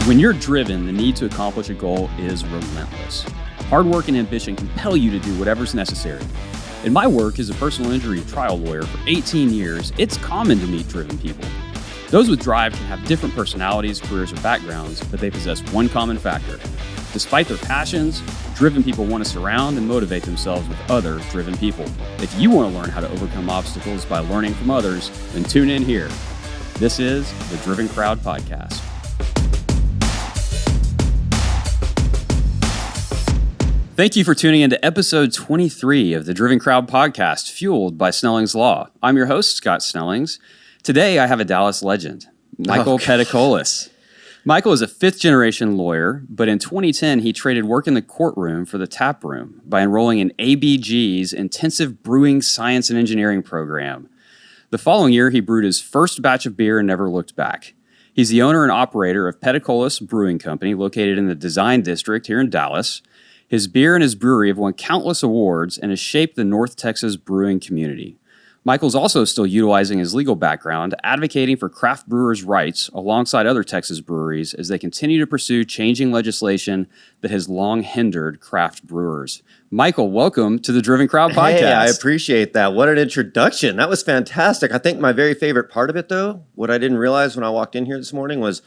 When you're driven, the need to accomplish a goal is relentless. Hard work and ambition compel you to do whatever's necessary. In my work as a personal injury trial lawyer for 18 years, it's common to meet driven people. Those with drive can have different personalities, careers, or backgrounds, but they possess one common factor. Despite their passions, driven people want to surround and motivate themselves with other driven people. If you want to learn how to overcome obstacles by learning from others, then tune in here. This is the Driven Crowd Podcast. Thank you for tuning into episode 23 of the Driven Crowd Podcast, fueled by Snellings Law. I'm your host, Scott Snellings. Today, I have a Dallas legend, Michael Peticolas. Michael is a fifth-generation lawyer, but in 2010, he traded work in the courtroom for the tap room by enrolling in ABG's Intensive Brewing Science and Engineering program. The following year, he brewed his first batch of beer and never looked back. He's the owner and operator of Peticolas Brewing Company, located in the Design District here in Dallas. His beer and his brewery have won countless awards and has shaped the North Texas brewing community. Michael's also still utilizing his legal background, advocating for craft brewers' rights alongside other Texas breweries as they continue to pursue changing legislation that has long hindered craft brewers. Michael, welcome to the Driven Crowd Podcast. Hey, I appreciate that. What an introduction. That was fantastic. I think my very favorite part of it, though, what I didn't realize when I walked in here this morning was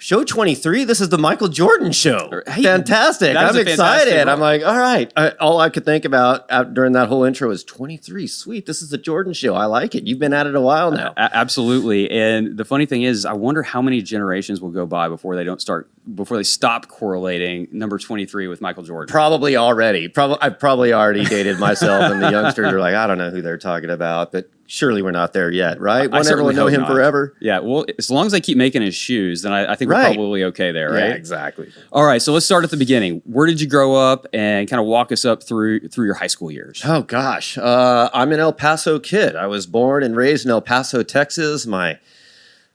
Show 23, this is the Michael Jordan show. Hey, fantastic. I'm excited. I'm like, all right. All I could think about during that whole intro was 23. Sweet. This is the Jordan show. I like it. You've been at it a while now. Absolutely. And the funny thing is, I wonder how many generations will go by before they stop correlating number 23 with Michael Jordan. Probably already. I've probably already dated myself, and the youngsters are like, I don't know who they're talking about, but surely we're not there yet, right? Won't everyone know him forever? Yeah, well, as long as they keep making his shoes, then I think we're probably okay there, right? Yeah, exactly. All right, so let's start at the beginning. Where did you grow up, and kind of walk us up through your high school years? Oh, gosh. I'm an El Paso kid. I was born and raised in El Paso, Texas. My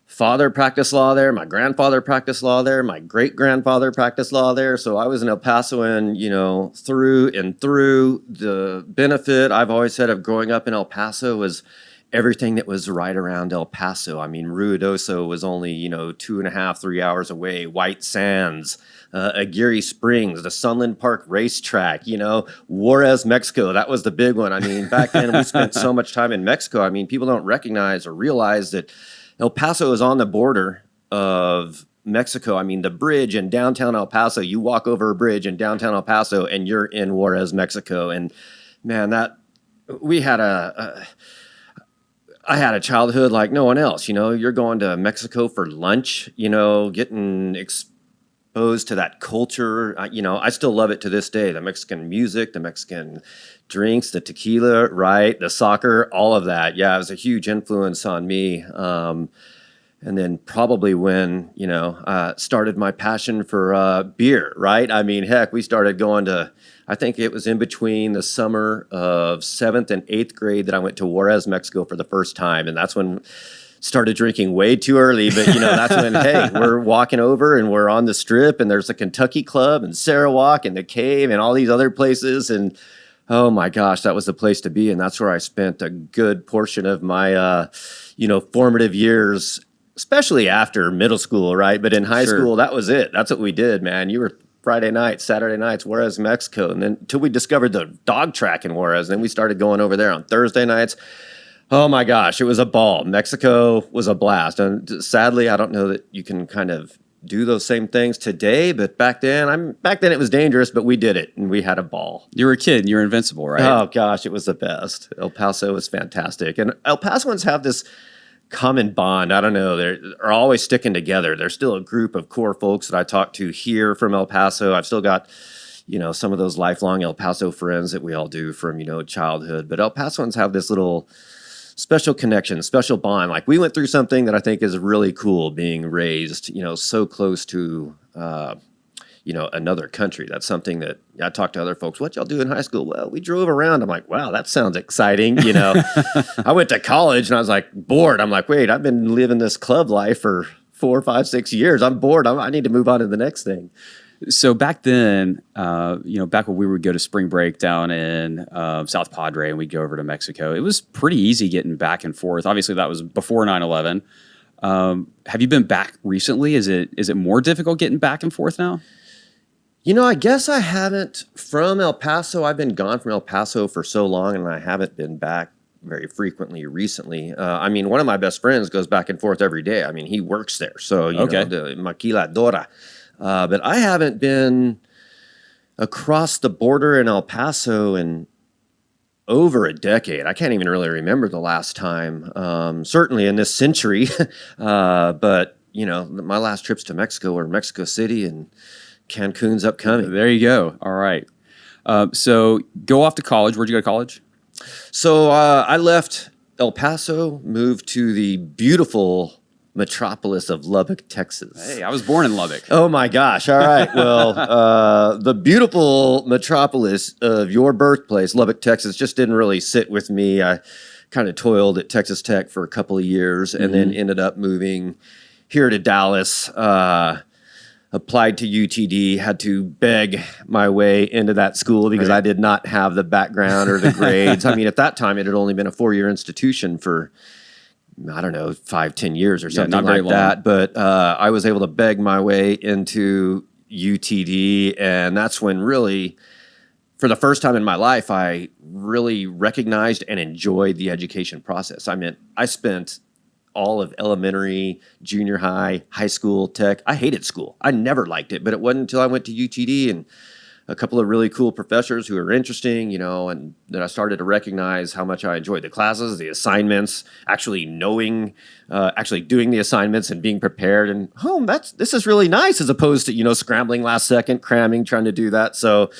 father practiced law there. My grandfather practiced law there. My great-grandfather practiced law there. So I was an El Pasoan, through and through. The benefit I've always said of growing up in El Paso was everything that was right around El Paso. I mean, Ruidoso was only, 2.5, 3 hours away. White Sands, Aguirre Springs, the Sunland Park racetrack, Juarez, Mexico. That was the big one. I mean, back then we spent so much time in Mexico. I mean, people don't recognize or realize that El Paso is on the border of Mexico. I mean, the bridge in downtown El Paso, you walk over a bridge in downtown El Paso and you're in Juarez, Mexico. And man, I had a childhood like no one else. You're going to Mexico for lunch, getting exposed to that culture. I still love it to this day. The Mexican music, the Mexican drinks, the tequila, right? The soccer, all of that. Yeah, it was a huge influence on me. And then probably when, started my passion for beer, right? I mean, heck, we started going to, I think it was in between the summer of 7th and 8th grade that I went to Juarez, Mexico for the first time. And that's when started drinking way too early. But, that's when, hey, we're walking over and we're on the strip and there's the Kentucky Club and Sarawak and the Cave and all these other places. And oh my gosh, that was the place to be. And that's where I spent a good portion of my, formative years, especially after middle school, right? But in high school, that was it. That's what we did, man. You were Friday nights, Saturday nights, Juarez, Mexico. And then until we discovered the dog track in Juarez, then we started going over there on Thursday nights. Oh my gosh, it was a ball. Mexico was a blast. And sadly, I don't know that you can kind of do those same things today, but back then it was dangerous, but we did it and we had a ball. You were a kid and you were invincible, right? Oh gosh, it was the best. El Paso was fantastic. And El Pasoans have this common bond. I don't know. They're always sticking together. There's still a group of core folks that I talk to here from El Paso. I've still got, some of those lifelong El Paso friends that we all do from, childhood. But El Pasoans have this little special connection, special bond. Like we went through something that I think is really cool being raised, so close to, another country. That's something that I talk to other folks. What y'all do in high school? Well, we drove around. I'm like, wow, that sounds exciting. I went to college and I was like bored. I'm like, wait, I've been living this club life for 4, 5, 6 years. I'm bored. I need to move on to the next thing. So back then, back when we would go to spring break down in South Padre and we'd go over to Mexico, it was pretty easy getting back and forth. Obviously, that was before 9/11. Have you been back recently? Is it more difficult getting back and forth now? I guess I haven't from El Paso. I've been gone from El Paso for so long, and I haven't been back very frequently recently. One of my best friends goes back and forth every day. He works there, so the maquiladora. But I haven't been across the border in El Paso in over a decade. I can't even really remember the last time. Certainly in this century, but my last trips to Mexico were Mexico City and Cancun's upcoming. There you go. All right. So go off to college. Where'd you go to college? So I left El Paso, moved to the beautiful metropolis of Lubbock, Texas. Hey, I was born in Lubbock. Oh my gosh. All right. Well, the beautiful metropolis of your birthplace, Lubbock, Texas, just didn't really sit with me. I kind of toiled at Texas Tech for a couple of years and then ended up moving here to Dallas. Applied to UTD, had to beg my way into that school because I did not have the background or the grades. At that time, it had only been a 4-year institution for, 5-10 years or something like that. But I was able to beg my way into UTD, and that's when really, for the first time in my life, I really recognized and enjoyed the education process. I spent all of elementary, junior high, high school, tech. I hated school. I never liked it, but it wasn't until I went to UTD and a couple of really cool professors who were interesting, and then I started to recognize how much I enjoyed the classes, the assignments, actually doing the assignments and being prepared. And this is really nice as opposed to, scrambling last second, cramming, trying to do that. So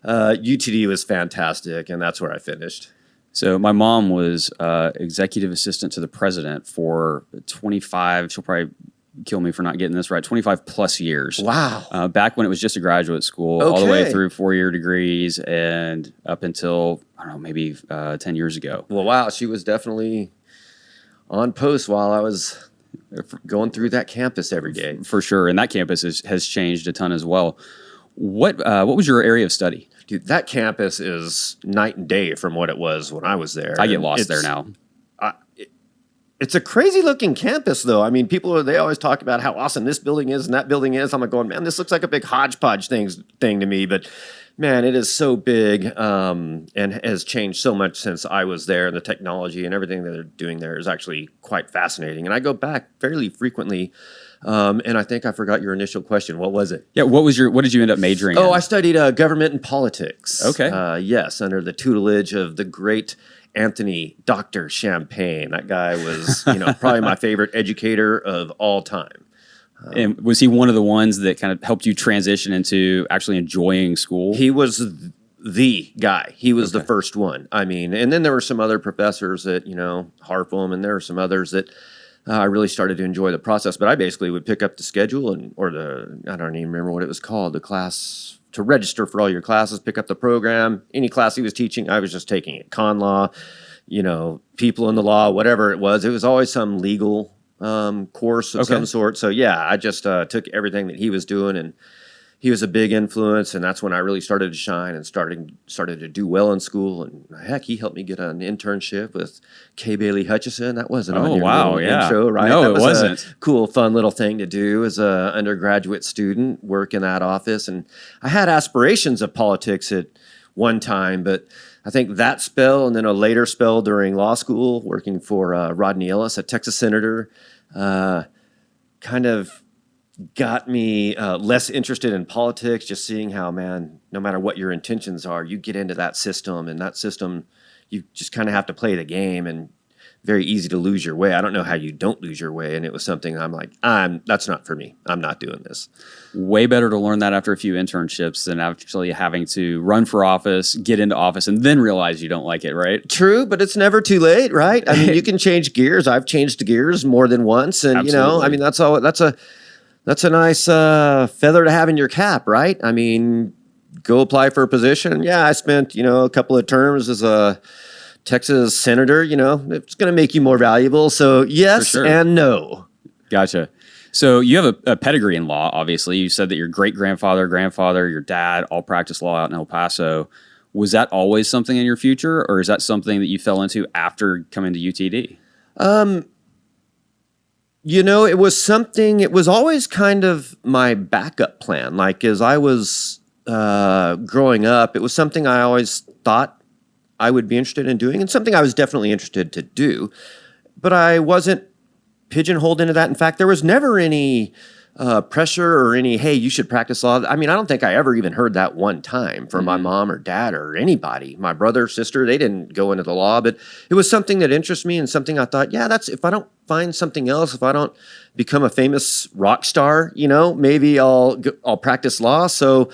UTD was fantastic, and that's where I finished. So my mom was executive assistant to the president for 25, she'll probably kill me for not getting this right, 25 plus years. Wow. Back when it was just a graduate school, all the way through 4-year degrees and up until, maybe 10 years ago. Well, wow. She was definitely on post while I was going through that campus every day. For sure. And that campus has changed a ton as well. What was your area of study? Dude, that campus is night and day from what it was when I was there. I get lost there now. It's a crazy looking campus, though. People they always talk about how awesome this building is and that building is. I'm like going, man, this looks like a big hodgepodge thing to me. But man, it is so big and has changed so much since I was there. And the technology and everything that they're doing there is actually quite fascinating. And I go back fairly frequently. And I think I forgot your initial question. What was it? Yeah, what did you end up majoring in? I studied government and politics. Okay. Yes, under the tutelage of the great Anthony Dr. Champagne. That guy was, probably my favorite educator of all time. And was he one of the ones that kind of helped you transition into actually enjoying school? He was the guy. He was the first one. And then there were some other professors at, Harpham, and there were some others that I really started to enjoy the process. But I basically would pick up the schedule I don't even remember what it was called, the class to register for all your classes, pick up the program. Any class he was teaching, I was just taking it. Con law, people in the law, whatever it was. It was always some legal course of some sort. So yeah, I just took everything that he was doing, and he was a big influence, and that's when I really started to shine and started to do well in school. And heck, he helped me get an internship with K. Bailey Hutchison. That wasn't on your intro, right? No, that it wasn't. A cool, fun little thing to do as an undergraduate student, work in that office. And I had aspirations of politics at one time, but I think that spell and then a later spell during law school, working for Rodney Ellis, a Texas senator, kind of got me less interested in politics, just seeing how, man, no matter what your intentions are, you get into that system, and that system, you just kind of have to play the game, and very easy to lose your way. I don't know how you don't lose your way, and it was something I'm like, that's not for me. I'm not doing this. Way better to learn that after a few internships than actually having to run for office, get into office, and then realize you don't like it, right? True, but it's never too late, right? You can change gears. I've changed gears more than once, and Absolutely. that's a nice feather to have in your cap, right? Go apply for a position. Yeah, I spent, a couple of terms as a Texas senator. It's going to make you more valuable. So yes and no. Gotcha. So you have a pedigree in law, obviously. You said that your great-grandfather, grandfather, your dad all practiced law out in El Paso. Was that always something in your future, or is that something that you fell into after coming to UTD? It was something, it was always kind of my backup plan. Like as I was growing up, it was something I always thought I would be interested in doing and something I was definitely interested to do. But I wasn't pigeonholed into that. In fact, there was never any pressure or any, hey, you should practice law. I mean, I don't think I ever even heard that one time from my mom or dad or anybody. My brother, sister, they didn't go into the law, but it was something that interests me and something I thought, yeah, that's, if I don't find something else, if I don't become a famous rock star, maybe I'll practice law. So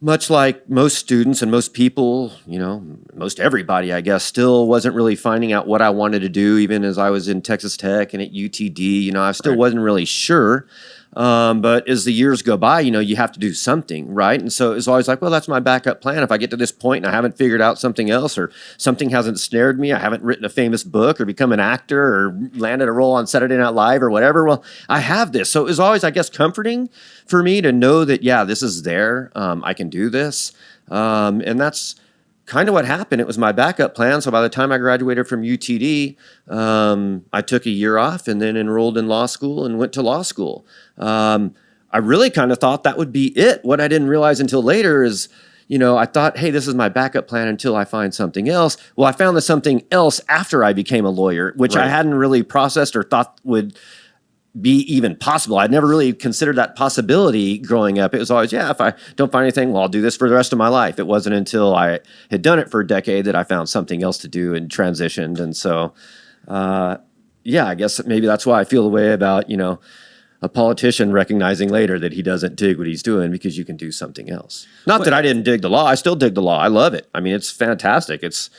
much like most students and most people, most everybody, I guess, still wasn't really finding out what I wanted to do, even as I was in Texas Tech and at UTD. I still wasn't really sure. But as the years go by, you have to do something, right? And so it's always like, well, that's my backup plan. If I get to this point and I haven't figured out something else or something hasn't snared me, I haven't written a famous book or become an actor or landed a role on Saturday Night Live or whatever, well, I have this. So it was always, I guess, comforting for me to know that, yeah, this is there. I can do this. And that's kind of what happened. It was my backup plan. So by the time I graduated from UTD, I took a year off and then enrolled in law school and went to law school. I really kind of thought that would be it. What I didn't realize until later is, I thought, hey, this is my backup plan until I find something else. Well, I found the something else after I became a lawyer, which I hadn't really processed or thought would be even possible. I'd never really considered that possibility growing up. It was always, yeah, if I don't find anything, well, I'll do this for the rest of my life. It wasn't until I had done it for a decade that I found something else to do and transitioned. And so, I guess maybe that's why I feel the way about, a politician recognizing later that he doesn't dig what he's doing because you can do something else. Not that I didn't dig the law. I still dig the law. I love it. I mean, it's fantastic. It's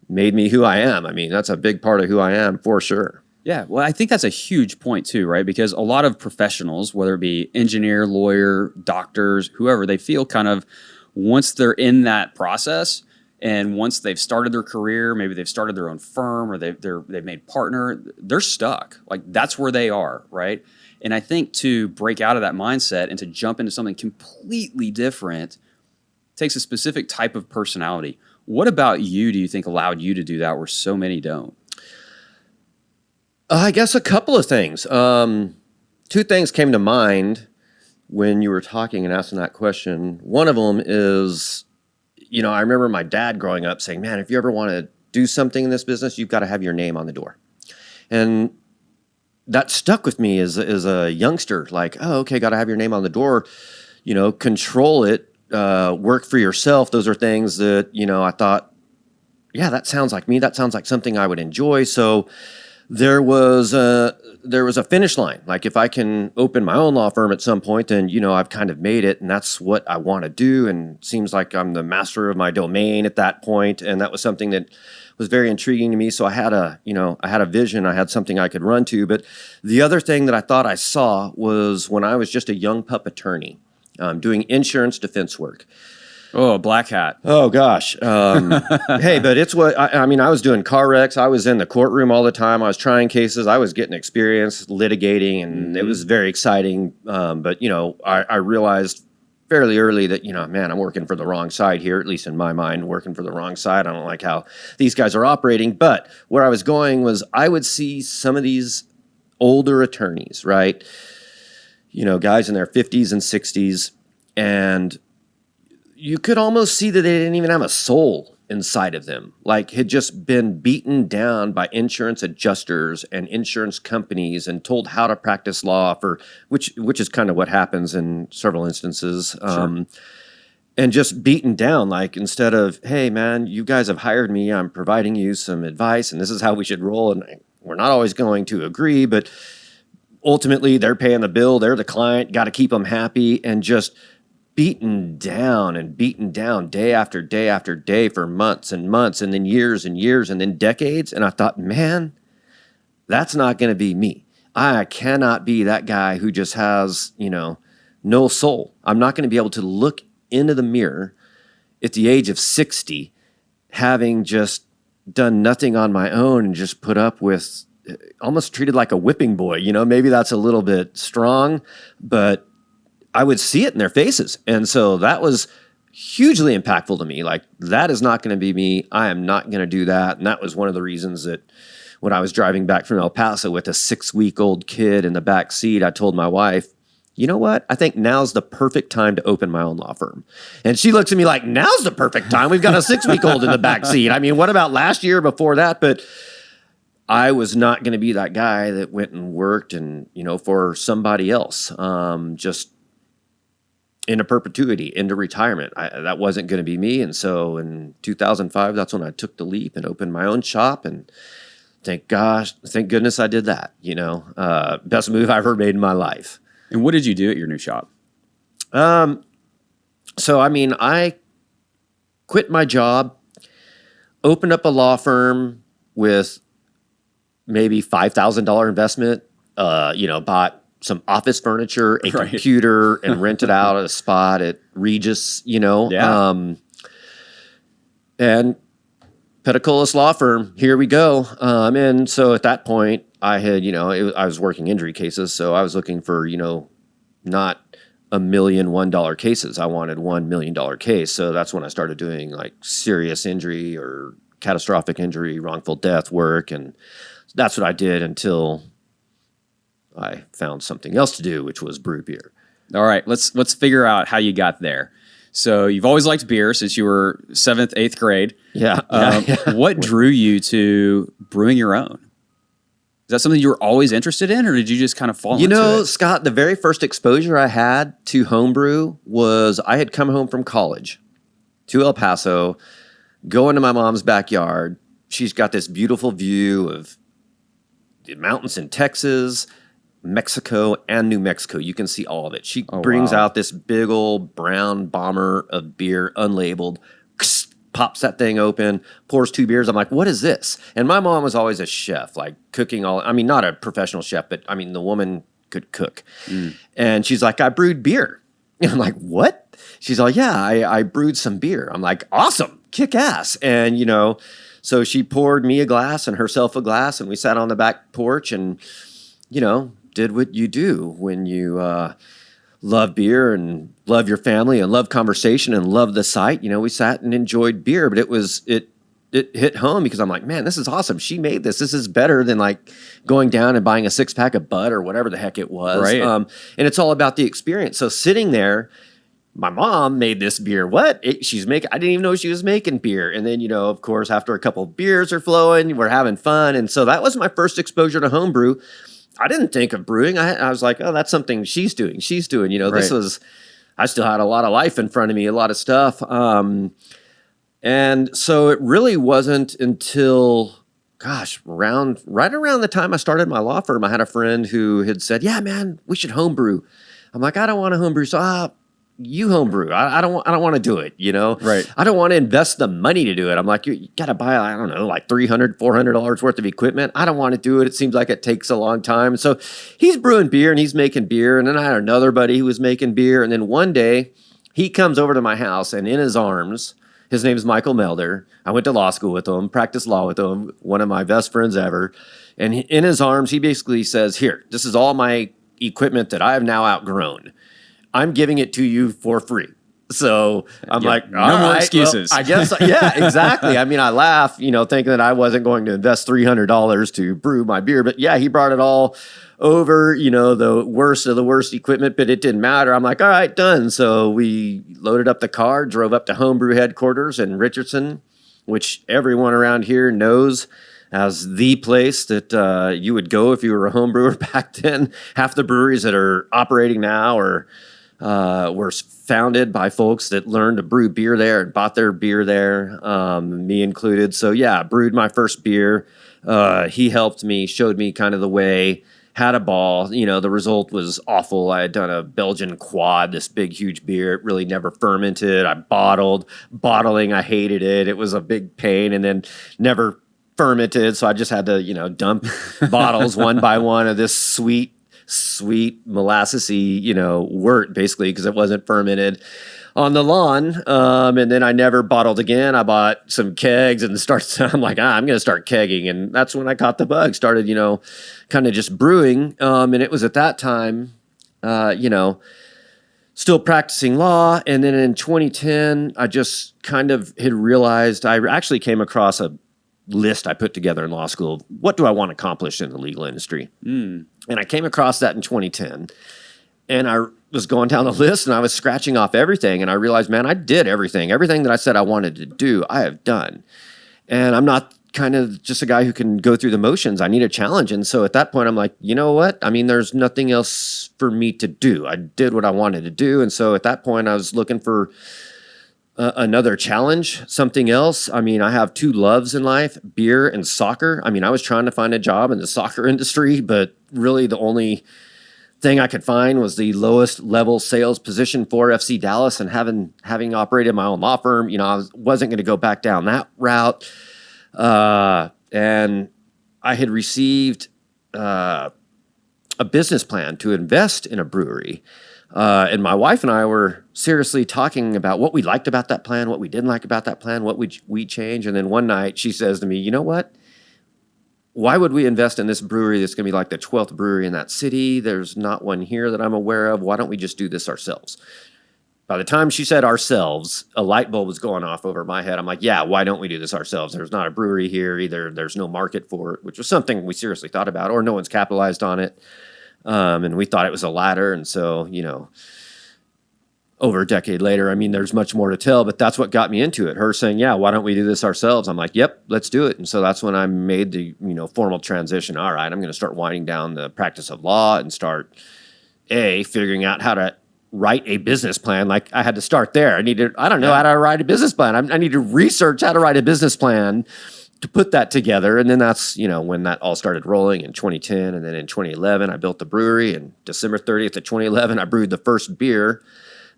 made me who I am. I mean, that's a big part of who I am for sure. Yeah, well, I think that's a huge point too, right? Because a lot of professionals, whether it be engineer, lawyer, doctors, whoever, they feel kind of once they're in that process and once they've started their career, maybe they've started their own firm or they've made partner, they're stuck. Like that's where they are, right? And I think to break out of that mindset and to jump into something completely different takes a specific type of personality. What about you do you think allowed you to do that where so many don't? I guess a couple of things. Two things came to mind when you were talking and asking that question. One of them is, I remember my dad growing up saying, man, if you ever want to do something in this business, you've got to have your name on the door. And that stuck with me as a youngster, like, oh, okay, got to have your name on the door, control it, work for yourself. Those are things that, I thought, yeah, that sounds like me. That sounds like something I would enjoy. So there was a finish line. Like if I can open my own law firm at some point, then, I've kind of made it and that's what I want to do. And it seems like I'm the master of my domain at that point. And that was something that was very intriguing to me. So I had a vision, I had something I could run to. But the other thing that I thought I saw was when I was just a young pup attorney, doing insurance defense work. Oh, black hat. Oh, gosh. Hey, but it's what, I was doing car wrecks. I was in the courtroom all the time. I was trying cases. I was getting experience litigating, and it was very exciting. But, I realized fairly early that, man, I'm working for the wrong side here, at least in my mind, working for the wrong side. I don't like how these guys are operating. But where I was going was I would see some of these older attorneys, right? Guys in their 50s and 60s, and you could almost see that they didn't even have a soul inside of them, like had just been beaten down by insurance adjusters and insurance companies and told how to practice law which is kind of what happens in several instances. Sure. And just beaten down, like instead of, hey man, you guys have hired me, I'm providing you some advice and this is how we should roll. And we're not always going to agree, but ultimately they're paying the bill. They're the client, got to keep them happy, and just beaten down day after day after day for months and months and then years and years and then decades. And I thought, man, that's not going to be me. I cannot be that guy who just has, no soul. I'm not going to be able to look into the mirror at the age of 60, having just done nothing on my own and just put up with, almost treated like a whipping boy. Maybe that's a little bit strong, but I would see it in their faces. And so that was hugely impactful to me. Like, that is not going to be me. I am not going to do that. And that was one of the reasons that when I was driving back from El Paso with a 6-week-old kid in the back seat, I told my wife, you know what? I think now's the perfect time to open my own law firm. And she looks at me like, now's the perfect time. We've got a 6-week-old in the back seat. I mean, what about last year before that? But I was not going to be that guy that went and worked and, for somebody else, just into perpetuity, into retirement. That wasn't going to be me. And so in 2005, that's when I took the leap and opened my own shop. And thank goodness I did that. Best move I ever made in my life. And what did you do at your new shop? I quit my job, opened up a law firm with maybe $5,000 investment, bought some office furniture, a computer, and rented out a spot at Regis, Yeah. And Peticolas Law Firm, here we go. And so at that point, I had, I was working injury cases, so I was looking for, not $1 million $1 cases. I wanted $1 million case. So that's when I started doing like serious injury or catastrophic injury, wrongful death work. And that's what I did until I found something else to do, which was brew beer. All right, let's figure out how you got there. So you've always liked beer since you were 7th, 8th grade. Yeah. What drew you to brewing your own? Is that something you were always interested in, or did you just kind of fall into it? Scott, the very first exposure I had to homebrew was I had come home from college to El Paso, go into my mom's backyard. She's got this beautiful view of the mountains in Texas, Mexico, and New Mexico. You can see all of it. She brings out this big old brown bomber of beer, unlabeled, pops that thing open, pours 2 beers. I'm like, what is this? And my mom was always a chef, like cooking not a professional chef, but the woman could cook. And she's like, I brewed beer. And I'm like, what? She's like, yeah, I brewed some beer. I'm like, awesome, kick ass. And, so she poured me a glass and herself a glass, and we sat on the back porch and, did what you do when you love beer and love your family and love conversation and love the site. We sat and enjoyed beer, but it hit home because I'm like, man, this is awesome. She made this. This is better than like going down and buying a 6-pack of Bud or whatever the heck it was. Right. And it's all about the experience. So sitting there, my mom made this beer. I didn't even know she was making beer. And then, of course, after a couple of beers are flowing, we're having fun. And so that was my first exposure to homebrew. I didn't think of brewing. I was like, oh, that's something she's doing. This I still had a lot of life in front of me, a lot of stuff. And so it really wasn't until, right around the time I started my law firm, I had a friend who had said, yeah, man, we should homebrew. I'm like, I don't want to homebrew. So, you homebrew. I don't want to do it, Right. I don't want to invest the money to do it. I'm like, you got to buy, I don't know, like $300, $400 worth of equipment. I don't want to do it. It seems like it takes a long time. So he's brewing beer and he's making beer. And then I had another buddy who was making beer. And then one day he comes over to my house, and in his arms, his name is Michael Melder. I went to law school with him, practiced law with him, one of my best friends ever. And in his arms, he basically says, here, this is all my equipment that I have now outgrown. I'm giving it to you for free. So I'm like, no more excuses. Well, I guess, yeah, exactly. I laugh, thinking that I wasn't going to invest $300 to brew my beer. But yeah, he brought it all over, the worst of the worst equipment, but it didn't matter. I'm like, all right, done. So we loaded up the car, drove up to Homebrew headquarters in Richardson, which everyone around here knows as the place that you would go if you were a home brewer back then. Half the breweries that are operating now were founded by folks that learned to brew beer there and bought their beer there, me included. So yeah, brewed my first beer. He helped me, showed me kind of the way, had a ball. The result was awful. I had done a Belgian quad, this big, huge beer. It really never fermented. I bottled. Bottling, I hated it. It was a big pain, and then never fermented. So I just had to, dump bottles one by one of this sweet molassesy, wort, basically, because it wasn't fermented on the lawn. And then I never bottled again. I bought some kegs and I'm like, I'm going to start kegging. And that's when I caught the bug, started, kind of just brewing. And it was at that time, still practicing law. And then in 2010, I just kind of had realized I actually came across a list I put together in law school of what do I want to accomplish in the legal industry. And I came across that in 2010. And I was going down the list and I was scratching off everything. And I realized, man, I did everything. Everything that I said I wanted to do, I have done. And I'm not kind of just a guy who can go through the motions. I need a challenge. And so at that point, I'm like, you know what? I mean, there's nothing else for me to do. I did what I wanted to do. And so at that point, I was looking for another challenge, something else. I mean, I have two loves in life, beer and soccer. I mean, I was trying to find a job in the soccer industry, but really the only thing I could find was the lowest level sales position for FC Dallas. And having operated my own law firm, I wasn't going to go back down that route. And I had received a business plan to invest in a brewery. And my wife and I were seriously talking about what we liked about that plan, what we didn't like about that plan, what we change. And then one night she says to me, you know what? Why would we invest in this brewery that's going to be like the 12th brewery in that city? There's not one here that I'm aware of. Why don't we just do this ourselves? By the time she said ourselves, a light bulb was going off over my head. I'm like, yeah, why don't we do this ourselves? There's not a brewery here. Either there's no market for it, which was something we seriously thought about, or no one's capitalized on it. And we thought it was a ladder. And so, over a decade later, I mean, there's much more to tell, but that's what got me into it. Her saying, yeah, why don't we do this ourselves? I'm like, yep, let's do it. And so that's when I made the, formal transition. All right, I'm going to start winding down the practice of law and start figuring out how to write a business plan. Like I had to start there. I don't know how to write a business plan. I need to research how to write a business plan to put that together. And then that's, when that all started rolling in 2010. And then in 2011, I built the brewery. And December 30th of 2011, I brewed the first beer,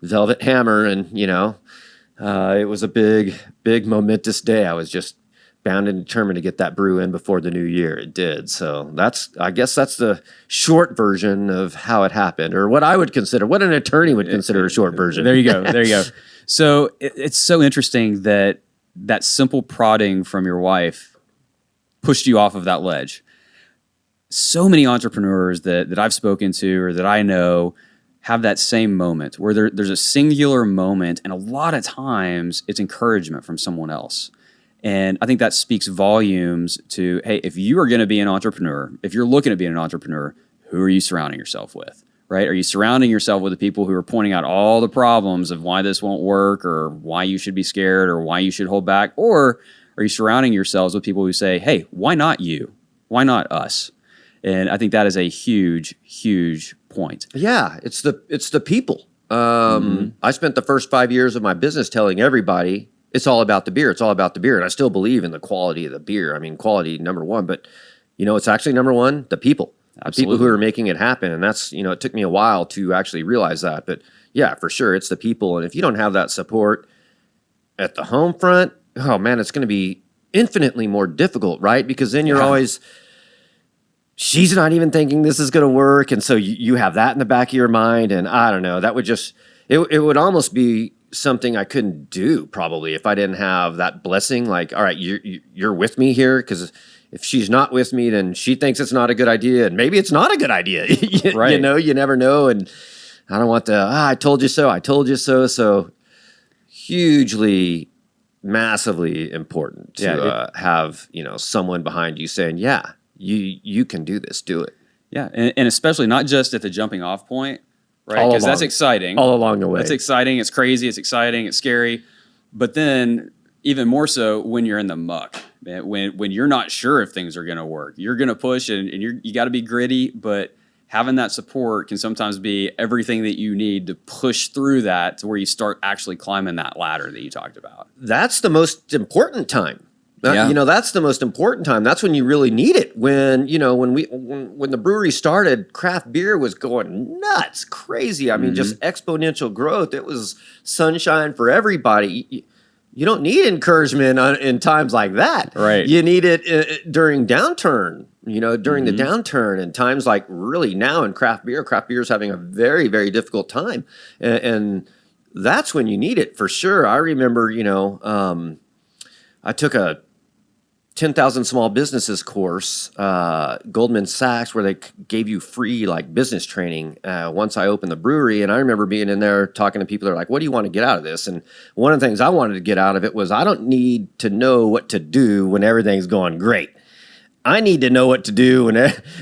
Velvet Hammer. And, it was a big, big momentous day. I was just bound and determined to get that brew in before the new year. It did. So I guess that's the short version of how it happened, or what I would consider, what an attorney would consider a short version. There you go. So it's so interesting that simple prodding from your wife pushed you off of that ledge. So many entrepreneurs that I've spoken to or that I know have that same moment where there's a singular moment, and a lot of times it's encouragement from someone else. And I think that speaks volumes to, hey, if you are going to be an entrepreneur, if you're looking to be an entrepreneur, who are you surrounding yourself with, right? Are you surrounding yourself with the people who are pointing out all the problems of why this won't work, or why you should be scared, or why you should hold back? Or are you surrounding yourselves with people who say, hey, why not you? Why not us? And I think that is a huge, huge point. Yeah, it's the people. I spent the first 5 years of my business telling everybody, it's all about the beer. It's all about the beer. And I still believe in the quality of the beer. I mean, quality, number one. But, it's actually number one, the people. Absolutely. The people who are making it happen. And that's, it took me a while to actually realize that. But, yeah, for sure, it's the people. And if you don't have that support at the home front, oh, man, it's going to be infinitely more difficult, right? Because then you're always, she's not even thinking this is going to work. And so you have that in the back of your mind. And I don't know, that would just, it would almost be something I couldn't do probably if I didn't have that blessing. Like, all right, you're with me here, because if she's not with me, then she thinks it's not a good idea, and maybe it's not a good idea. Right. You never know. And I don't want I told you so. I told you so. So hugely, massively important to have, someone behind you saying, yeah, you can do this, do it. Yeah. And especially not just at the jumping off point, right? Because that's exciting. All along the way. That's exciting. It's crazy. It's exciting. It's scary. But then even more so when you're in the muck, man, when you're not sure if things are going to work, you're going to push and you got to be gritty. But having that support can sometimes be everything that you need to push through that to where you start actually climbing that ladder that you talked about. That's the most important time. That's the most important time. That's when you really need it. When the brewery started, craft beer was going nuts, crazy. I mean, just exponential growth. It was sunshine for everybody. You don't need encouragement in times like that. Right. You need it during downturn. During the downturn, and times like really now in craft beer is having a very, very difficult time, and that's when you need it for sure. I remember, I took a 10,000 Small Businesses course, Goldman Sachs, where they gave you free like business training once I opened the brewery. And I remember being in there talking to people that are like, what do you want to get out of this? And one of the things I wanted to get out of it was I don't need to know what to do when everything's going great. I need to know what to do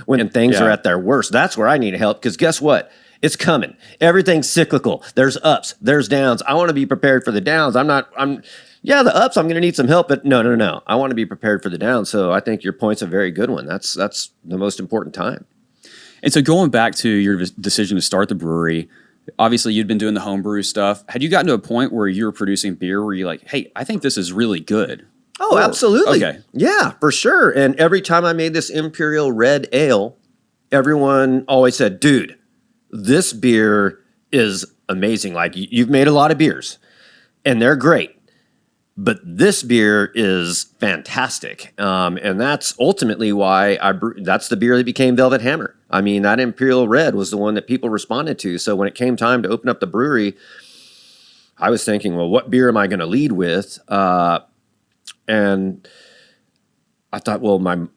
when things are at their worst. That's where I need help, because guess what? It's coming. Everything's cyclical. There's ups, there's downs. I want to be prepared for the downs. The ups, I'm going to need some help, but no. I want to be prepared for the downs. So I think your point's a very good one. That's the most important time. And so going back to your decision to start the brewery, obviously you'd been doing the homebrew stuff. Had you gotten to a point where you were producing beer where you're like, hey, I think this is really good? Oh, absolutely. Okay. Yeah, for sure. And every time I made this Imperial Red Ale, everyone always said, dude, this beer is amazing. Like, you've made a lot of beers and they're great, but this beer is fantastic. And that's ultimately why that's the beer that became Velvet Hammer. I mean, that Imperial Red was the one that people responded to. So when it came time to open up the brewery, I was thinking, well, what beer am I going to lead with? And I thought, well,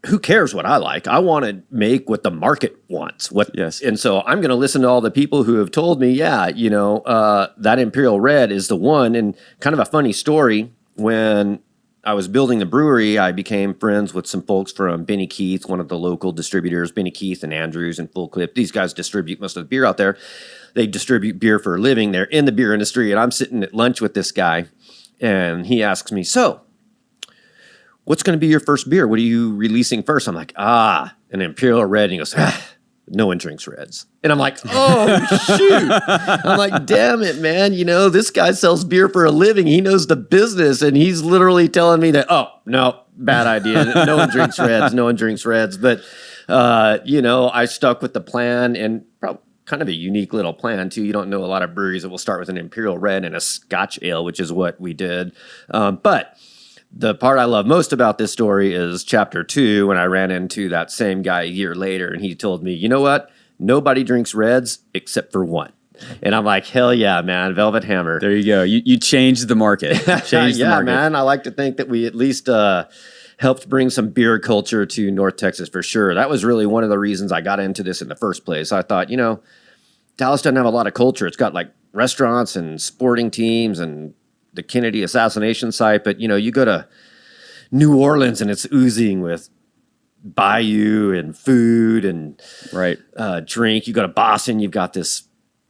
who cares what I like? I want to make what the market wants. And so I'm going to listen to all the people who have told me, that Imperial Red is the one. And kind of a funny story, when I was building the brewery, I became friends with some folks from Benny Keith, one of the local distributors, Benny Keith and Andrews and Full Clip. These guys distribute most of the beer out there. They distribute beer for a living. They're in the beer industry. And I'm sitting at lunch with this guy, and he asks me, so what's going to be your first beer? What are you releasing first? I'm like, an Imperial Red. And he goes, no one drinks Reds. And I'm like, oh, shoot. I'm like, damn it, man. This guy sells beer for a living. He knows the business. And he's literally telling me that, oh, no, bad idea. No one drinks Reds. No one drinks Reds. But, I stuck with the plan, and probably kind of a unique little plan, too. You don't know a lot of breweries that will start with an Imperial Red and a Scotch Ale, which is what we did. But the part I love most about this story is chapter 2, when I ran into that same guy a year later, and he told me, you know what? Nobody drinks Reds except for one. And I'm like, hell yeah, man, Velvet Hammer. There you go. You changed the market. Man. I like to think that we at least helped bring some beer culture to North Texas for sure. That was really one of the reasons I got into this in the first place. I thought, Dallas doesn't have a lot of culture. It's got like restaurants and sporting teams and the Kennedy assassination site, but you go to New Orleans and it's oozing with bayou and food and drink. You go to Boston, you've got this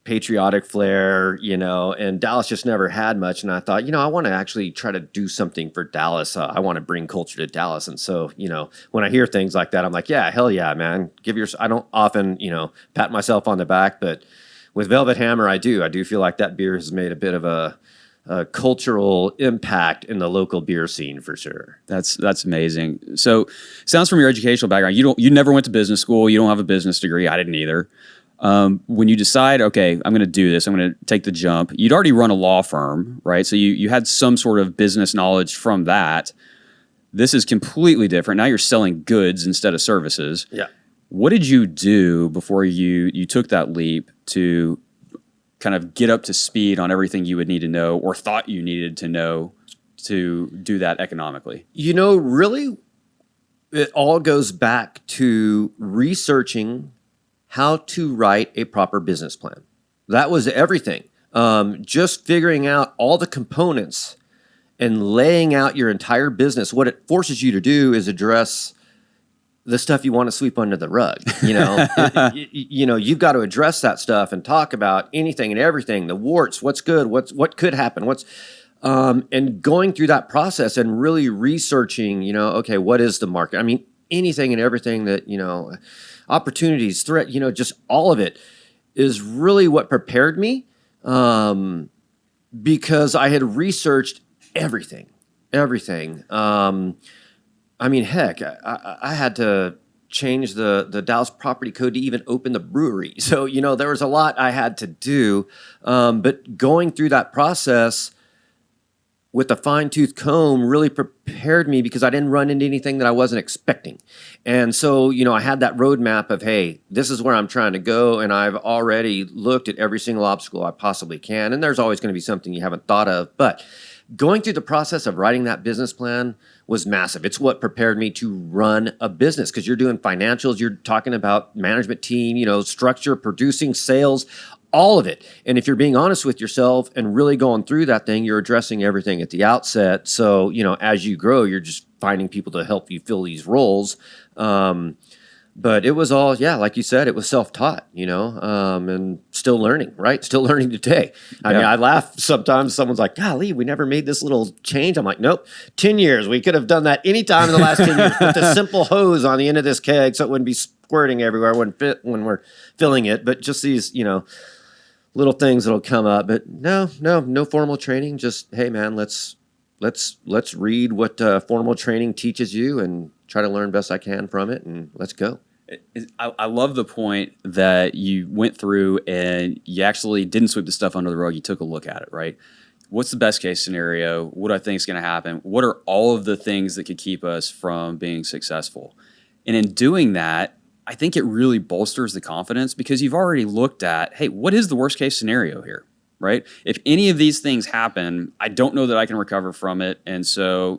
patriotic flair, and Dallas just never had much. And I thought, I want to actually try to do something for Dallas. I want to bring culture to Dallas. And so, when I hear things like that, I'm like, yeah, hell yeah, man. I don't often, pat myself on the back, but with Velvet Hammer, I do feel like that beer has made a bit of a cultural impact in the local beer scene for sure. That's amazing. So, sounds from your educational background, you never went to business school. You don't have a business degree. I didn't either. When you decide, okay, I'm going to do this, I'm going to take the jump. You'd already run a law firm, right? So you had some sort of business knowledge from that. This is completely different. Now you're selling goods instead of services. Yeah. What did you do before you took that leap to kind of get up to speed on everything you would need to know or thought you needed to know to do that economically? Really, it all goes back to researching how to write a proper business plan. That was everything. Just figuring out all the components and laying out your entire business. What it forces you to do is address the stuff you want to sweep under the rug. You've got to address that stuff and talk about anything and everything, the warts, what's good, what could happen, and going through that process and really researching, okay, what is the market? I mean, anything and everything that, opportunities, threat, just all of it is really what prepared me, because I had researched everything. I mean, heck, I had to change the Dallas property code to even open the brewery. So, there was a lot I had to do. But going through that process, with a fine-tooth comb really prepared me because I didn't run into anything that I wasn't expecting. And so, I had that roadmap of, hey, this is where I'm trying to go, and I've already looked at every single obstacle I possibly can, and there's always going to be something you haven't thought of. But going through the process of writing that business plan was massive. It's what prepared me to run a business, because you're doing financials, you're talking about management team, structure, producing, sales, all of it. And if you're being honest with yourself and really going through that thing, you're addressing everything at the outset. So, as you grow, you're just finding people to help you fill these roles. But it was all, like you said, it was self-taught, and still learning, right? Still learning today. I mean, I laugh sometimes. Someone's like, golly, we never made this little change. I'm like, nope, 10 years. We could have done that any time in the last 10 years. Put the simple hose on the end of this keg so it wouldn't be squirting everywhere. It wouldn't fit when we're filling it. But just these, little things that'll come up. But no formal training. Just, hey, man, let's read what formal training teaches you and try to learn best I can from it, and let's go. I love the point that you went through and you actually didn't sweep the stuff under the rug. You took a look at it, right? What's the best case scenario? What do I think is going to happen? What are all of the things that could keep us from being successful? And in doing that, I think it really bolsters the confidence, because you've already looked at, hey, what is the worst case scenario here, right? If any of these things happen, I don't know that I can recover from it. And so,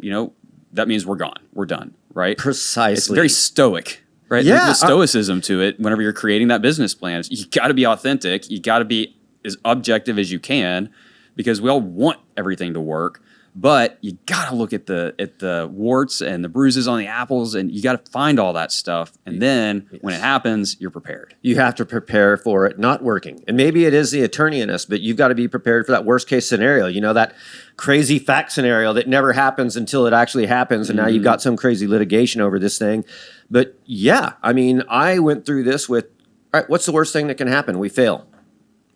that means we're gone. We're done, right? Precisely. It's very stoic, right? Yeah. The stoicism to it whenever you're creating that business plan. You got to be authentic. You got to be as objective as you can, because we all want everything to work. But you got to look at the warts and the bruises on the apples, and you got to find all that stuff. And then when it happens, you're prepared. You have to prepare for it not working. And maybe it is the attorney in us, but you've got to be prepared for that worst case scenario. That crazy fact scenario that never happens until it actually happens. And now you've got some crazy litigation over this thing. But I went through this with, all right, what's the worst thing that can happen? We fail.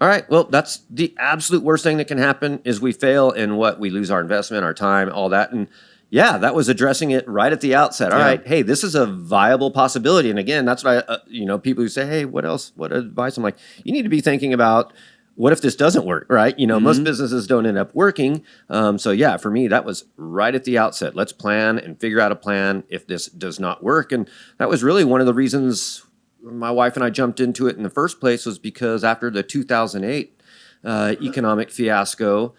All right, well, that's the absolute worst thing that can happen, is we fail, and we lose our investment, our time, all that. And that was addressing it right at the outset. All right, hey, this is a viable possibility. And again, that's what people who say, hey, what else? What advice? I'm like, you need to be thinking about, what if this doesn't work, right? Most businesses don't end up working. So for me, that was right at the outset. Let's plan and figure out a plan if this does not work. And that was really one of the reasons my wife and I jumped into it in the first place, was because after the 2008 economic fiasco,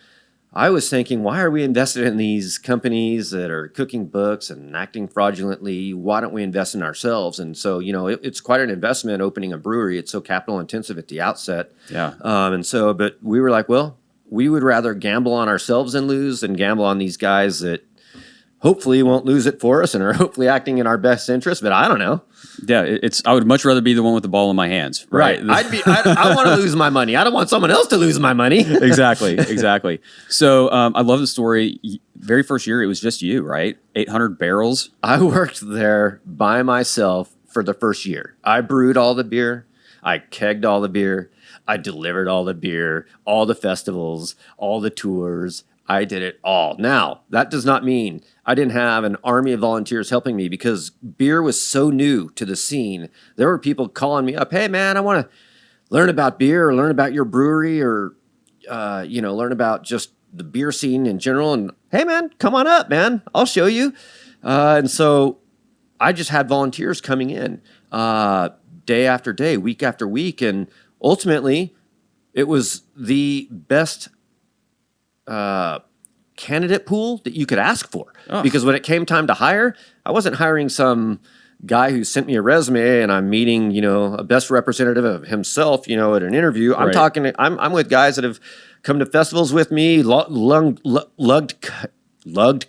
I was thinking, why are we invested in these companies that are cooking books and acting fraudulently? Why don't we invest in ourselves? And so, it's quite an investment opening a brewery. It's so capital intensive at the outset. Yeah. But we were like, well, we would rather gamble on ourselves and lose than gamble on these guys that hopefully won't lose it for us and are hopefully acting in our best interest. But I don't know. Yeah, I would much rather be the one with the ball in my hands. Right. I want to lose my money. I don't want someone else to lose my money. Exactly. So I love the story. Very first year, it was just you, right? 800 barrels. I worked there by myself for the first year. I brewed all the beer. I kegged all the beer. I delivered all the beer, all the festivals, all the tours. I did it all. Now, that does not mean I didn't have an army of volunteers helping me, because beer was so new to the scene. There were people calling me up, hey, man, I want to learn about beer, or learn about your brewery, or, learn about just the beer scene in general. And, hey, man, come on up, man. I'll show you. And so I just had volunteers coming in day after day, week after week. And ultimately, it was the best candidate pool that you could ask for. Because when it came time to hire, I wasn't hiring some guy who sent me a resume and I'm meeting, a best representative of himself, at an interview. Right. I'm with guys that have come to festivals with me, lugged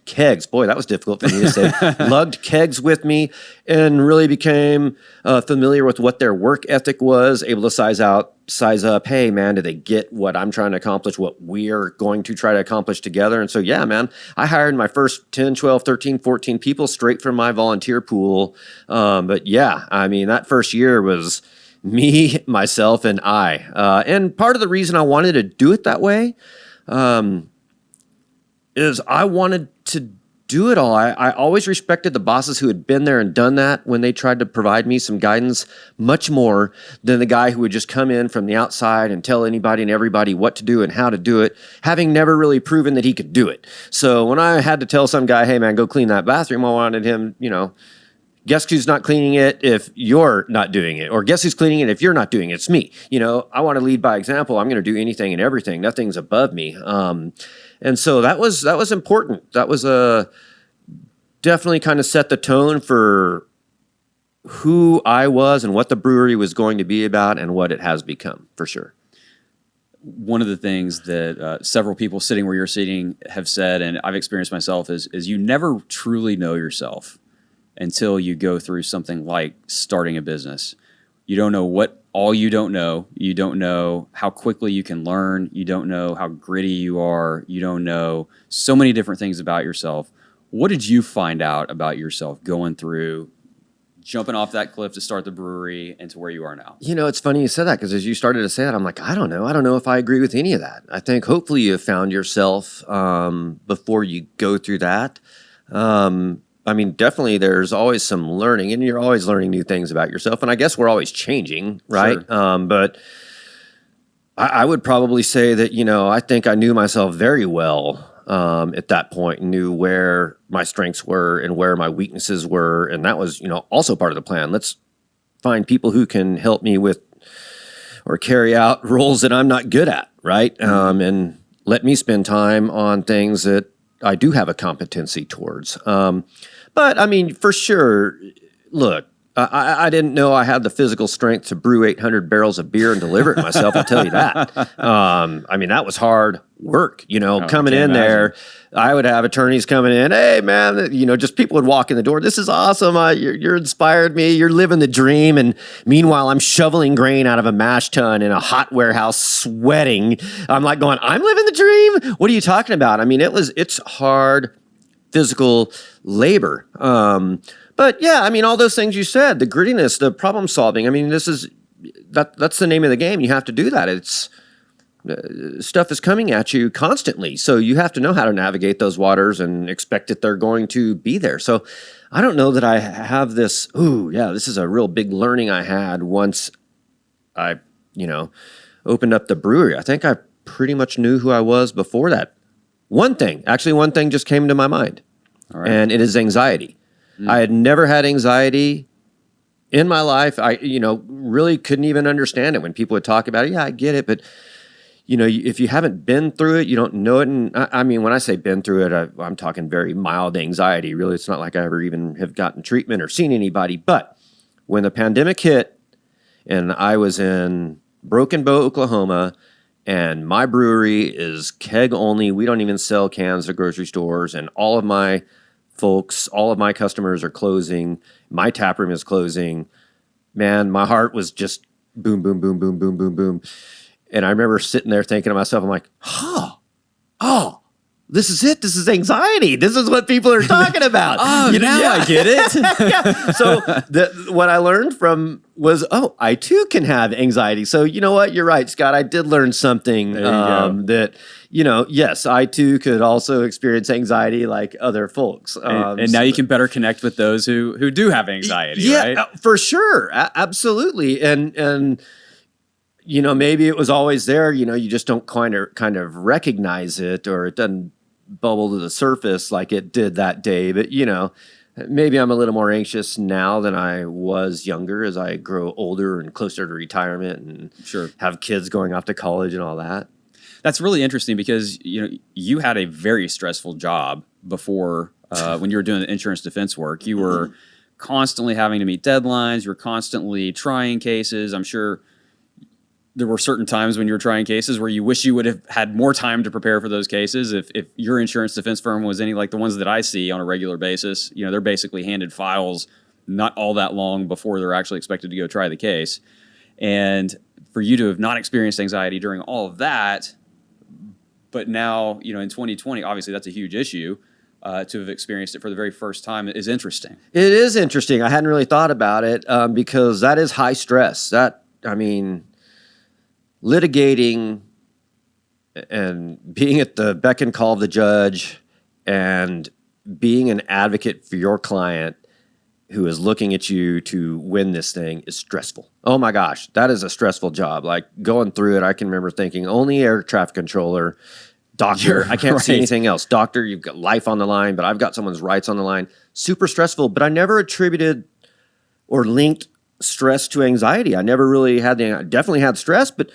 kegs. Boy, that was difficult for me to say. Lugged kegs with me, and really became familiar with what their work ethic was, able to size up, hey, man, do they get what I'm trying to accomplish, what we're going to try to accomplish together? And so, man, I hired my first 10, 12, 13, 14 people straight from my volunteer pool. That first year was me, myself, and I. And part of the reason I wanted to do it that way is I wanted to do it all. I always respected the bosses who had been there and done that when they tried to provide me some guidance, much more than the guy who would just come in from the outside and tell anybody and everybody what to do and how to do it, having never really proven that he could do it. So when I had to tell some guy, hey man, go clean that bathroom, I wanted him, guess who's not cleaning it if you're not doing it? Or guess who's cleaning it if you're not doing it? It's me. I want to lead by example. I'm going to do anything and everything. Nothing's above me. And so that was important. That was definitely kind of set the tone for who I was and what the brewery was going to be about and what it has become, for sure. One of the things that several people sitting where you're sitting have said, and I've experienced myself, is you never truly know yourself until you go through something like starting a business. You don't know all you don't know. You don't know how quickly you can learn. You don't know how gritty you are. You don't know so many different things about yourself. What did you find out about yourself going through jumping off that cliff to start the brewery and to where you are now? It's funny you said that, because as you started to say that, I'm like, I don't know. I don't know if I agree with any of that. I think hopefully you have found yourself before you go through that. Definitely there's always some learning, and you're always learning new things about yourself. And I guess we're always changing, right? Sure. But I would probably say that, I think I knew myself very well at that point, and knew where my strengths were and where my weaknesses were. And that was, also part of the plan. Let's find people who can help me with or carry out roles that I'm not good at, right? And let me spend time on things that I do have a competency towards. But for sure, look, I didn't know I had the physical strength to brew 800 barrels of beer and deliver it myself. I'll tell you that. That was hard work, coming in there. I would have attorneys coming in. Hey man, just people would walk in the door. This is awesome. You're inspired me. You're living the dream. And meanwhile, I'm shoveling grain out of a mash tun in a hot warehouse, sweating. I'm like going, I'm living the dream. What are you talking about? It's hard physical labor. But yeah, all those things you said, the grittiness, the problem solving. That's the name of the game. You have to do that. It's stuff is coming at you constantly. So you have to know how to navigate those waters and expect that they're going to be there. So I don't know that I have this, this is a real big learning I had once I, opened up the brewery. I think I pretty much knew who I was before that. One thing just came to my mind, All right. And it is anxiety. I had never had anxiety in my life. I, really couldn't even understand it when people would talk about it. Yeah, I get it. But, if you haven't been through it, you don't know it. And when I say been through it, I'm talking very mild anxiety. Really, it's not like I ever even have gotten treatment or seen anybody. But when the pandemic hit and I was in Broken Bow, Oklahoma, and my brewery is keg only. We don't even sell cans to grocery stores. And all of my folks, all of my customers are closing. My tap room is closing. Man, my heart was just boom, boom, boom, boom, boom, boom, boom. And I remember sitting there thinking to myself, I'm like, this is it. This is anxiety. This is what people are talking about. I get it. Yeah. So what I learned from was, I too can have anxiety. So you know what? You're right, Scott. I did learn something that, yes, I too could also experience anxiety like other folks. And now you can better connect with those who do have anxiety, right? Yeah, for sure. Absolutely. And maybe it was always there, you just don't kind of recognize it, or it doesn't bubble to the surface like it did that day. But, maybe I'm a little more anxious now than I was younger as I grow older and closer to retirement and Sure. have kids going off to college and all that. That's really interesting because, you had a very stressful job before when you were doing the insurance defense work. You were constantly having to meet deadlines. You were constantly trying cases. I'm sure there were certain times when you were trying cases where you wish you would have had more time to prepare for those cases. If your insurance defense firm was any like the ones that I see on a regular basis, they're basically handed files not all that long before they're actually expected to go try the case. And for you to have not experienced anxiety during all of that, but now, in 2020, obviously that's a huge issue. To have experienced it for the very first time is interesting. It is interesting. I hadn't really thought about it because that is high stress. Litigating and being at the beck and call of the judge and being an advocate for your client who is looking at you to win this thing is stressful. Oh my gosh, that is a stressful job. Like going through it, I can remember thinking only air traffic controller, doctor, I can't see anything else. Doctor, you've got life on the line, but I've got someone's rights on the line. Super stressful, but I never attributed or linked stress to anxiety. I never really had I definitely had stress, but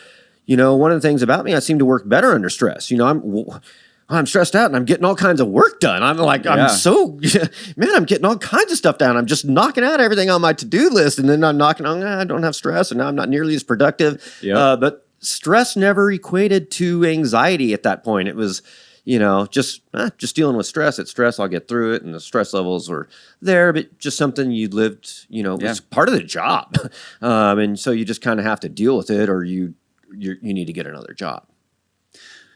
one of the things about me, I seem to work better under stress. I'm stressed out and I'm getting all kinds of work done. I'm like, I'm getting all kinds of stuff done. I'm just knocking out everything on my to-do list. And then I'm knocking on, I don't have stress and now I'm not nearly as productive. Yep. But stress never equated to anxiety at that point. It was, just dealing with stress. It's stress, I'll get through it. And the stress levels were there, but just something you lived, was part of the job. And so you just kind of have to deal with it or you need to get another job.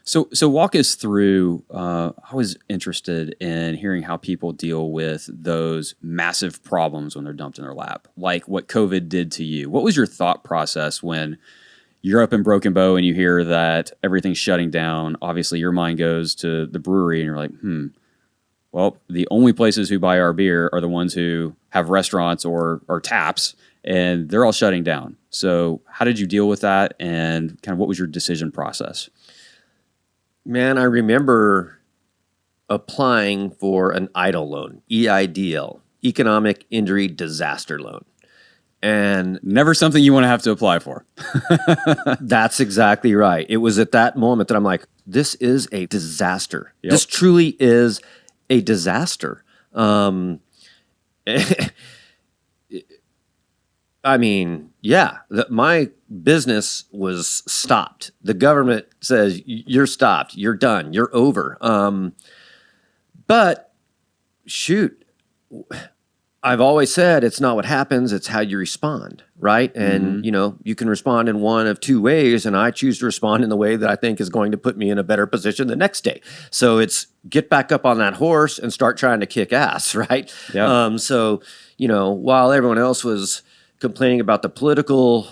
So walk us through, I was interested in hearing how people deal with those massive problems when they're dumped in their lap, like what COVID did to you. What was your thought process when you're up in Broken Bow and you hear that everything's shutting down? Obviously, your mind goes to the brewery and you're like, well, the only places who buy our beer are the ones who have restaurants or taps, and they're all shutting down. So how did you deal with that, and kind of what was your decision process? Man, I remember applying for an EIDL loan, EIDL, Economic Injury Disaster Loan. And never something you want to have to apply for. That's exactly right. It was at that moment that I'm like, this is a disaster. Yep. This truly is a disaster. I mean, my business was stopped. The government says, you're stopped, you're done, you're over. But shoot, I've always said it's not what happens, it's how you respond, right? And, you can respond in one of two ways, and I choose to respond in the way that I think is going to put me in a better position the next day. So it's get back up on that horse and start trying to kick ass, right? Yeah. So, while everyone else was complaining about the political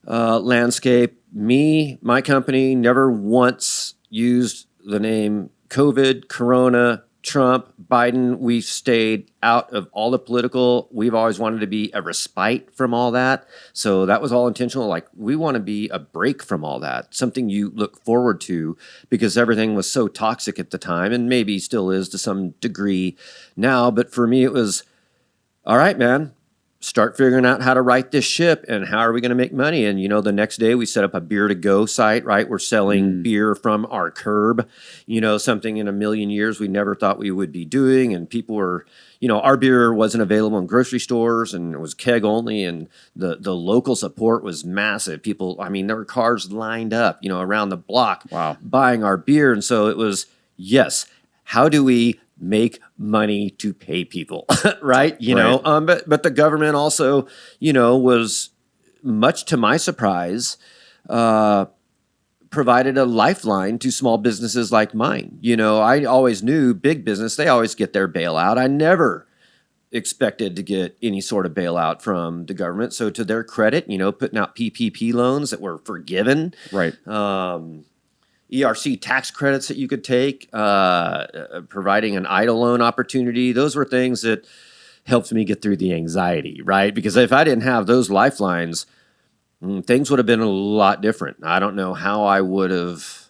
landscape, my company never once used the name COVID, Corona, Trump, Biden. We've stayed out of all the political. We've always wanted to be a respite from all that. So that was all intentional. Like, we want to be a break from all that, something you look forward to, because everything was so toxic at the time, and maybe still is to some degree now. But for me, it was, all right, man, start figuring out how to right this ship and how are we going to make money. And, the next day we set up a beer to go site, right? We're selling beer from our curb, something in a million years we never thought we would be doing. And people were, our beer wasn't available in grocery stores and it was keg only. And the local support was massive. People, there were cars lined up, around the block buying our beer. And so it was, yes, how do we make money to pay people, right? But the government also, was, much to my surprise, provided a lifeline to small businesses like mine. I always knew big business, they always get their bailout. I never expected to get any sort of bailout from the government. So to their credit, putting out PPP loans that were forgiven. Right. ERC tax credits that you could take, providing an EIDL loan opportunity. Those were things that helped me get through the anxiety, right? Because if I didn't have those lifelines, things would have been a lot different. I don't know how I would have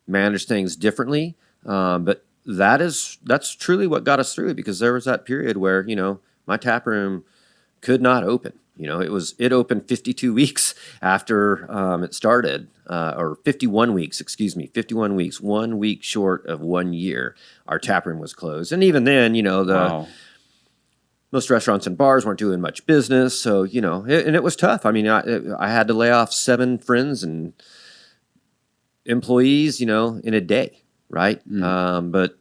managed things differently, but that's truly what got us through, because there was that period where, my tap room could not open. It opened 52 weeks after it started, or 51 weeks, 51 weeks, 1 week short of 1 year. Our tap room was closed. And even then, most restaurants and bars weren't doing much business. So, and it was tough. I had to lay off 7 friends and employees, in a day, right? But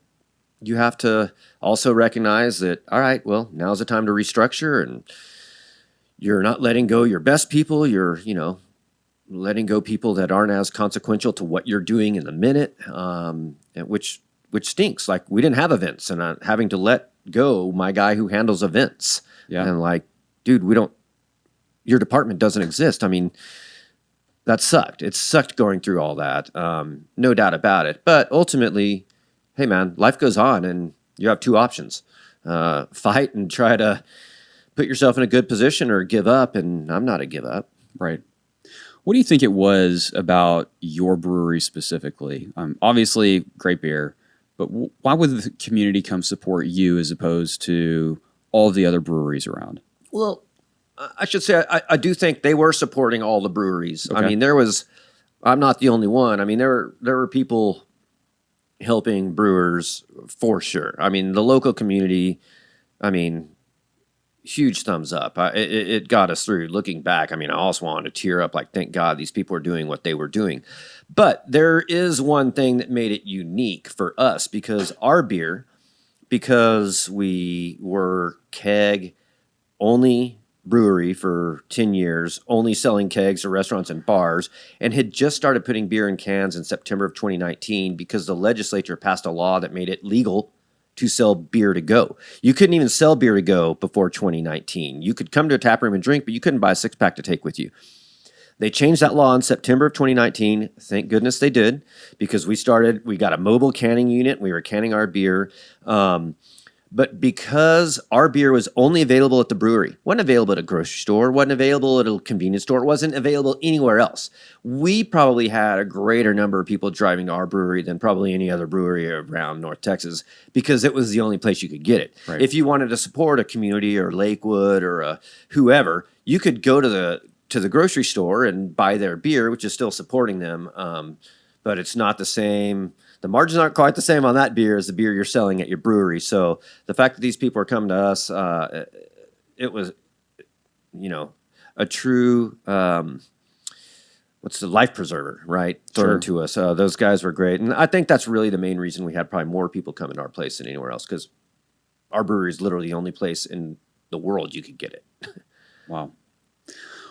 you have to also recognize that, all right, well, now's the time to restructure, and you're not letting go your best people. You're, letting go people that aren't as consequential to what you're doing in the minute, which stinks. Like, we didn't have events, and I'm having to let go my guy who handles events. Yeah. And like, dude, your department doesn't exist. That sucked. It sucked going through all that. No doubt about it. But ultimately, hey man, life goes on, and you have two options: fight and try to put yourself in a good position, or give up. And I'm not a give up. Right. What do you think it was about your brewery specifically? Obviously, great beer, but why would the community come support you as opposed to all of the other breweries around? Well, I should say I do think they were supporting all the breweries. Okay. I mean, I'm not the only one. I mean, there were people helping brewers for sure. I mean, the local community, I mean, huge thumbs up. It got us through. Looking back, I mean, I also wanted to tear up, like, thank God these people are doing what they were doing. But there is one thing that made it unique for us, because our beer, because we were keg only brewery for 10 years, only selling kegs to restaurants and bars, and had just started putting beer in cans in September of 2019 because the legislature passed a law that made it legal to sell beer to go. You couldn't even sell beer to go before 2019. You could come to a tap room and drink, but you couldn't buy a six-pack to take with you. They changed that law in September of 2019. Thank goodness they did, because we got a mobile canning unit. We were canning our beer. But because our beer was only available at the brewery, wasn't available at a grocery store, wasn't available at a convenience store, wasn't available anywhere else, we probably had a greater number of people driving to our brewery than probably any other brewery around North Texas, because it was the only place you could get it. Right. If you wanted to support a community or Lakewood or whoever, you could go to the grocery store and buy their beer, which is still supporting them, but it's not the same. The margins aren't quite the same on that beer as the beer you're selling at your brewery. So the fact that these people are coming to us, it was, a true, what's the life preserver, right? Thrown to us. Those guys were great. And I think that's really the main reason we had probably more people come to our place than anywhere else, because our brewery is literally the only place in the world you could get it. Wow.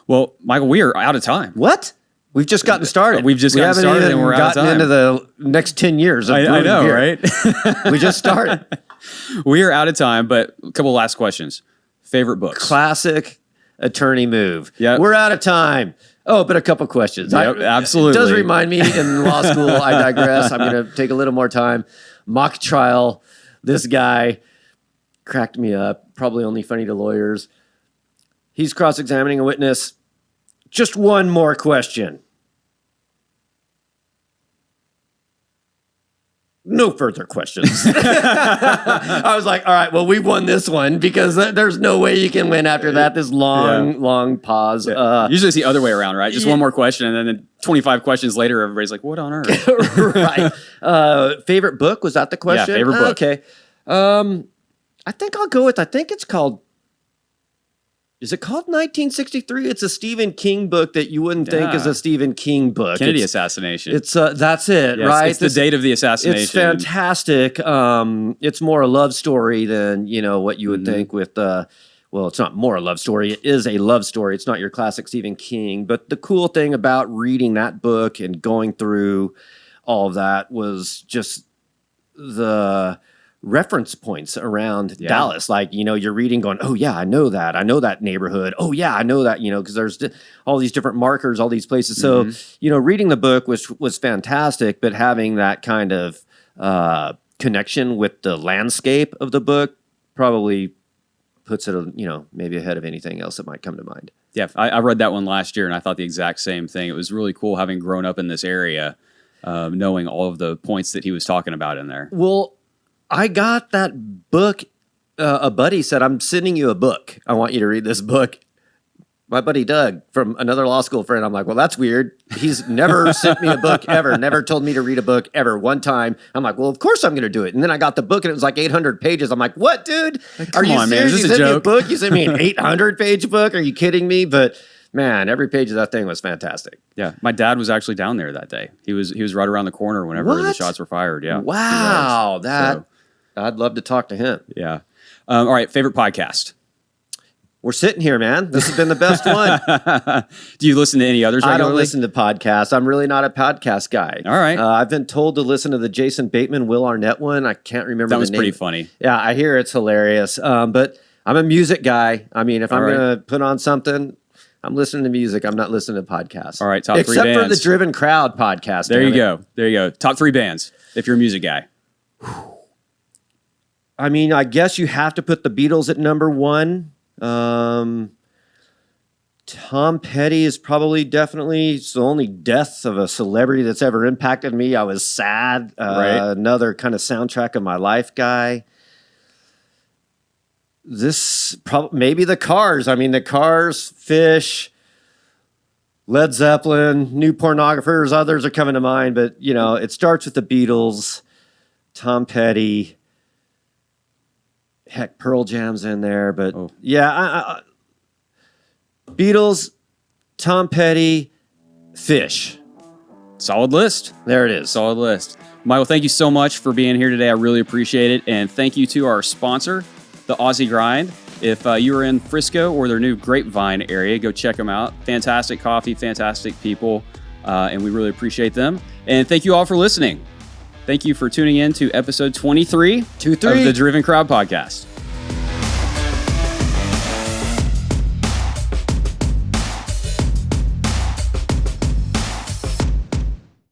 Well, Michael, we are out of time. What? We've just gotten started. We've just gotten started, and we're out of time. Into the next 10 years of I know, beer. right? We just started. We are out of time, but a couple last questions. Favorite books? Classic attorney move. Yep. We're out of time. Oh, but a couple questions. Yep, absolutely. It does remind me in law school, I digress. I'm going to take a little more time. Mock trial. This guy cracked me up. Probably only funny to lawyers. He's cross-examining a witness. Just one more question. No further questions. I was like, all right, well, we won this one, because there's no way you can win after that. This long pause. Usually it's the other way around, right? Just one more question, and then 25 questions later, everybody's like, what on earth? Right. Favorite book? Was that the question? Yeah, favorite book. Okay. I think I'll go with, it's called, is it called 1963? It's a Stephen King book that you wouldn't think is a Stephen King book. Kennedy assassination. It's that's it, yes, right? It's the date of the assassination. It's fantastic. It's more a love story than what you would think with. Well, it's not more a love story. It is a love story. It's not your classic Stephen King. But the cool thing about reading that book and going through all of that was just the reference points around Dallas. Like, you're reading going, oh yeah, I know that. I know that neighborhood. Oh yeah, I know that, because there's all these different markers, all these places. So, reading the book was fantastic, but having that kind of connection with the landscape of the book probably puts it, maybe ahead of anything else that might come to mind. Yeah, I read that one last year, and I thought the exact same thing. It was really cool having grown up in this area, knowing all of the points that he was talking about in there. Well, I got that book. A buddy said, I'm sending you a book. I want you to read this book. My buddy Doug, from another law school friend, I'm like, well, that's weird. He's never sent me a book ever, never told me to read a book ever. One time, I'm like, well, of course I'm going to do it. And then I got the book, and it was like 800 pages. I'm like, what, dude? Are you serious? Man, is this you a sent me a joke? book? You sent me an 800-page book? Are you kidding me? But man, every page of that thing was fantastic. Yeah, my dad was actually down there that day. He was right around the corner whenever the shots were fired. Yeah. Wow, I'd love to talk to him. Yeah. All right, favorite podcast? We're sitting here, man. This has been the best one. Do you listen to any others regularly? I don't listen to podcasts. I'm really not a podcast guy. All right. I've been told to listen to the Jason Bateman, Will Arnett one. I can't remember the name. That was pretty funny. Yeah, I hear it's hilarious. But I'm a music guy. I mean, if I'm going to put on something, I'm listening to music. I'm not listening to podcasts. All right, top 3 bands. Except for the Driven Crowd podcast. There you go. There you go. Top 3 bands, if you're a music guy. I mean, I guess you have to put the Beatles at number one. Tom Petty is probably definitely it's the only death of a celebrity that's ever impacted me. I was sad. Right. Another kind of soundtrack of my life guy. This maybe the Cars. I mean, the Cars, Fish, Led Zeppelin, New Pornographers. Others are coming to mind, but it starts with the Beatles, Tom Petty. Heck, Pearl Jam's in there, but yeah, Beatles, Tom Petty, Fish. Solid list. There it is. Solid list. Michael, thank you so much for being here today. I really appreciate it. And thank you to our sponsor, the Aussie Grind. If you are in Frisco or their new Grapevine area, go check them out. Fantastic coffee, fantastic people, and we really appreciate them. And thank you all for listening. Thank you for tuning in to episode 23 of the Driven Crowd Podcast.